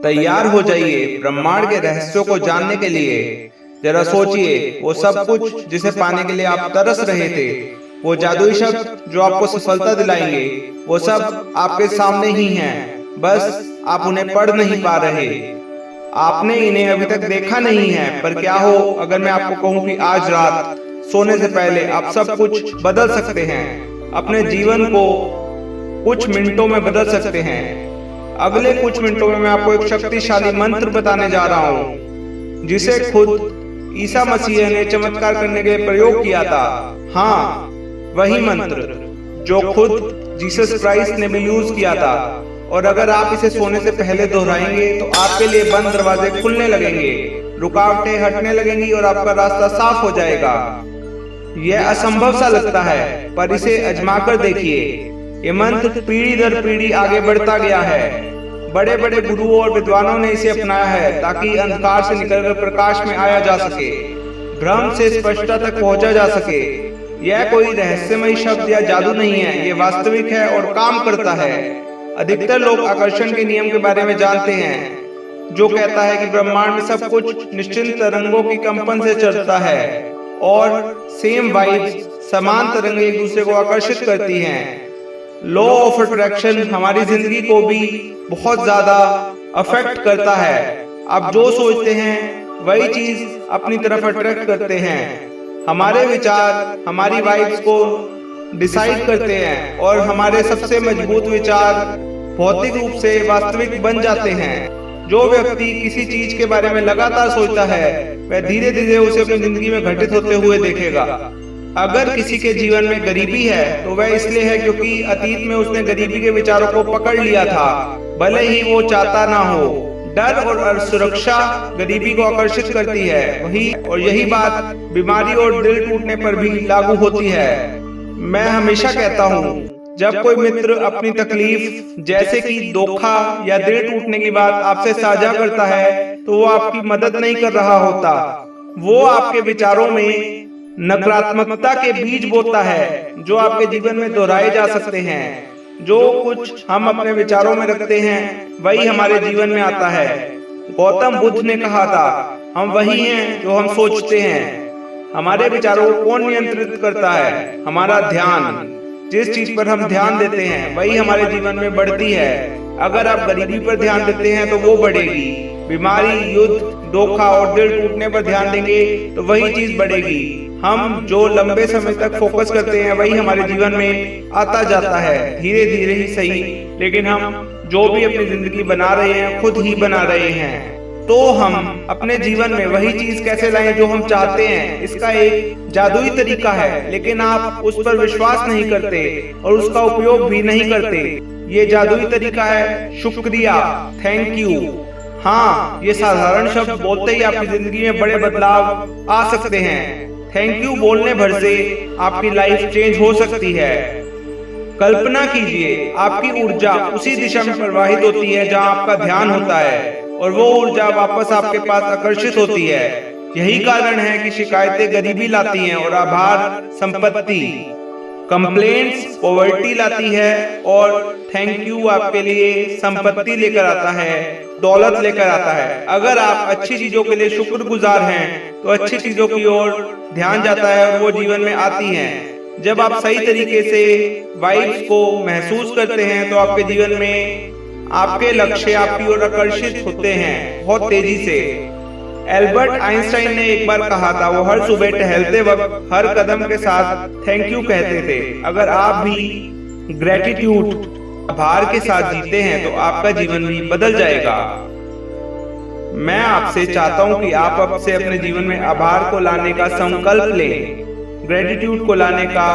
तैयार हो जाइए ब्रह्मांड के रहस्यों को जानने के लिए। जरा सोचिए, वो सब कुछ जिसे पाने के लिए आप तरस रहे थे, वो जादुई शब्द जो आपको सफलता दिलाएंगे, वो सब आपके सामने ही हैं, बस आप उन्हें पढ़ नहीं पा रहे। आपने इन्हें अभी तक देखा नहीं है। पर क्या हो अगर मैं आपको कहूं कि आज रात सोने से पहले आप सब कुछ बदल सकते हैं, अपने जीवन को कुछ मिनटों में बदल सकते हैं। अगले कुछ मिनटों में मैं आपको एक शक्तिशाली मंत्र बताने जा रहा हूँ, जिसे खुद ईसा मसीह ने चमत्कार करने के लिए प्रयोग किया था। हाँ, वही मंत्र जो खुद जीसस क्राइस्ट ने भी यूज किया था। और अगर आप इसे सोने से पहले दोहराएंगे तो आपके लिए बंद दरवाजे खुलने लगेंगे, रुकावटें हटने लगेंगी और आपका रास्ता साफ हो जाएगा। यह असंभव सा लगता है, पर इसे आजमा कर देखिए। ये मंत्र पीढ़ी दर पीढ़ी आगे बढ़ता गया है। बड़े बड़े गुरुओं और विद्वानों ने इसे अपनाया है ताकि अंधकार से निकलकर प्रकाश में आया जा सके, भ्रम से स्पष्टता तक पहुंचा जा सके। यह कोई रहस्यमयी शब्द या जादू नहीं है, ये वास्तविक है और काम करता है। अधिकतर लोग आकर्षण के नियम के बारे में जानते हैं, जो कहता है कि ब्रह्मांड में सब कुछ निश्चित तरंगों की कंपन से चलता है और सेम वाइब्स, समान तरंगें एक दूसरे को आकर्षित करती हैं। लॉ ऑफ अट्रैक्शन हमारी जिंदगी को भी बहुत ज्यादा अफेक्ट करता है। आप जो सोचते हैं वही चीज अपनी तरफ अट्रैक्ट करते हैं। हमारे विचार हमारी वाइब्स को डिसाइड करते हैं और हमारे सबसे मजबूत विचार भौतिक रूप से वास्तविक बन जाते हैं। जो व्यक्ति किसी चीज के बारे में लगातार सोचता है, वह धीरे धीरे उसे अपनी जिंदगी में घटित होते हुए देखेगा। अगर किसी के जीवन में गरीबी है तो वह इसलिए है क्योंकि अतीत में उसने गरीबी के विचारों को पकड़ लिया था, भले ही वो चाहता ना हो। डर और असुरक्षा गरीबी को आकर्षित करती है। यही बात बीमारी और दिल टूटने पर भी लागू होती है। मैं हमेशा कहता हूँ, जब कोई मित्र अपनी तकलीफ जैसे कि धोखा या दिल टूटने की बात आपसे साझा करता है, तो वो आपकी मदद नहीं कर रहा होता, वो आपके विचारों में नकारात्मकता के बीज बोता है, जो आपके जीवन में दोहराए जा सकते हैं। जो कुछ हम अपने विचारों में रखते हैं वही हमारे जीवन में आता है। गौतम बुद्ध ने कहा था, हम वही हैं जो हम सोचते हैं। हमारे विचारों को कौन नियंत्रित करता है? हमारा ध्यान। जिस चीज पर हम ध्यान देते हैं वही हमारे जीवन में बढ़ती है। अगर आप गरीबी पर ध्यान देते हैं तो वो बढ़ेगी। बीमारी, युद्ध, धोखा और दिल टूटने पर ध्यान देंगे तो वही चीज बढ़ेगी। हम जो लंबे समय तक फोकस करते हैं वही हमारे जीवन में आता जाता है, धीरे धीरे ही सही, लेकिन हम जो भी अपनी जिंदगी बना रहे हैं खुद ही बना रहे हैं। तो हम अपने जीवन में वही चीज कैसे लाएं जो हम चाहते हैं? इसका एक जादुई तरीका है, लेकिन आप उस पर विश्वास नहीं करते और उसका उपयोग भी नहीं करते। ये जादुई तरीका है शुक्रिया, थैंक यू। हाँ, ये साधारण शब्द बोलते ही आपकी जिंदगी में बड़े बदलाव आ सकते हैं। थैंक यू बोलने भर से आपकी लाइफ चेंज हो सकती है। कल्पना कीजिए, आपकी ऊर्जा उसी दिशा में प्रवाहित होती है जहां आपका ध्यान होता है, और वो ऊर्जा वापस आपके पास आकर्षित होती है। यही कारण है कि शिकायतें गरीबी लाती हैं और आभार संपत्ति, कंप्लेंट्स पॉवर्टी लाती है, और थैंक यू आपके लिए संपत्ति लेकर आता है, दौलत लेकर आता है। अगर आप अच्छी चीजों के लिए शुक्रगुजार हैं तो अच्छी चीजों की ओर ध्यान जाता है और वो जीवन में आती हैं। जब आप सही तरीके से वाइब्स को महसूस करते हैं तो आपके जीवन में आपके लक्ष्य आपकी ओर आकर्षित होते हैं बहुत तेजी से। एल्बर्ट आइंस्टाइन ने एक बार कहा था, वो हर सुबह टहलते वक्त हर कदम के साथ थैंक यू कहते थे। अगर आप भी ग्रेटिट्यूड, आभार के साथ जीते हैं तो आपका जीवन भी बदल जाएगा। मैं आपसे चाहता हूं कि आप अब से अपने जीवन में आभार को लाने का संकल्प लें, ग्रेटिट्यूड को लाने का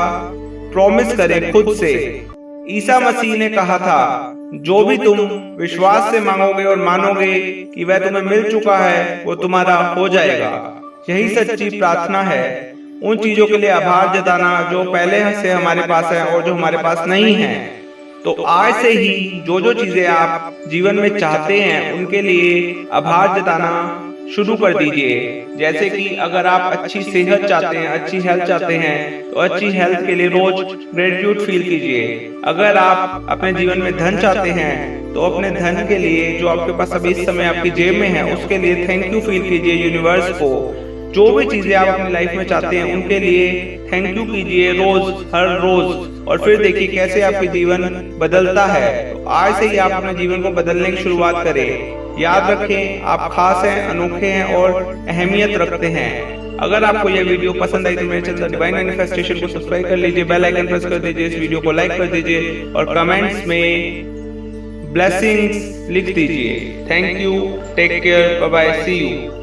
प्रॉमिस करें खुद से। ईसा मसीह ने कहा था, जो भी तुम विश्वास से मांगोगे और मानोगे कि वह तुम्हें मिल चुका है, वो तुम्हारा हो जाएगा। यही सच्ची प्रार्थना है, उन चीजों के लिए आभार जताना जो पहले से हमारे पास है और जो हमारे पास नहीं है। तो आज से ही जो जो चीजें आप जीवन में चाहते हैं उनके लिए आभार जताना शुरू कर दीजिए। जैसे कि अगर आप अच्छी सेहत चाहते हैं, अच्छी हेल्थ चाहते हैं, तो अच्छी हेल्थ के लिए रोज ग्रेटिट्यूड फील कीजिए। अगर आप अपने जीवन में धन चाहते हैं, तो अपने धन के लिए जो आपके पास अभी इस समय आपकी जेब में है, उसके लिए थैंक यू फील कीजिए यूनिवर्स को। जो भी चीजें आप अपनी लाइफ में चाहते हैं, उनके लिए थैंक यू कीजिए रोज, हर रोज, और फिर देखिए कैसे आपके जीवन बदलता है। तो आज से ही आप अपने जीवन को बदलने की शुरुआत करें। याद रखें, आप खास हैं, अनोखे हैं और अहमियत रखते हैं। अगर आपको यह वीडियो पसंद आई तो मेरे चैनल डिवाइन मैनिफेस्टेशन को सब्सक्राइब कर लीजिए, बेल आइकन प्रेस कर दीजिए, इस वीडियो को लाइक कर दीजिए और कमेंट्स में ब्लेसिंग्स लिख दीजिए। Thank you, take care, bye bye, see you.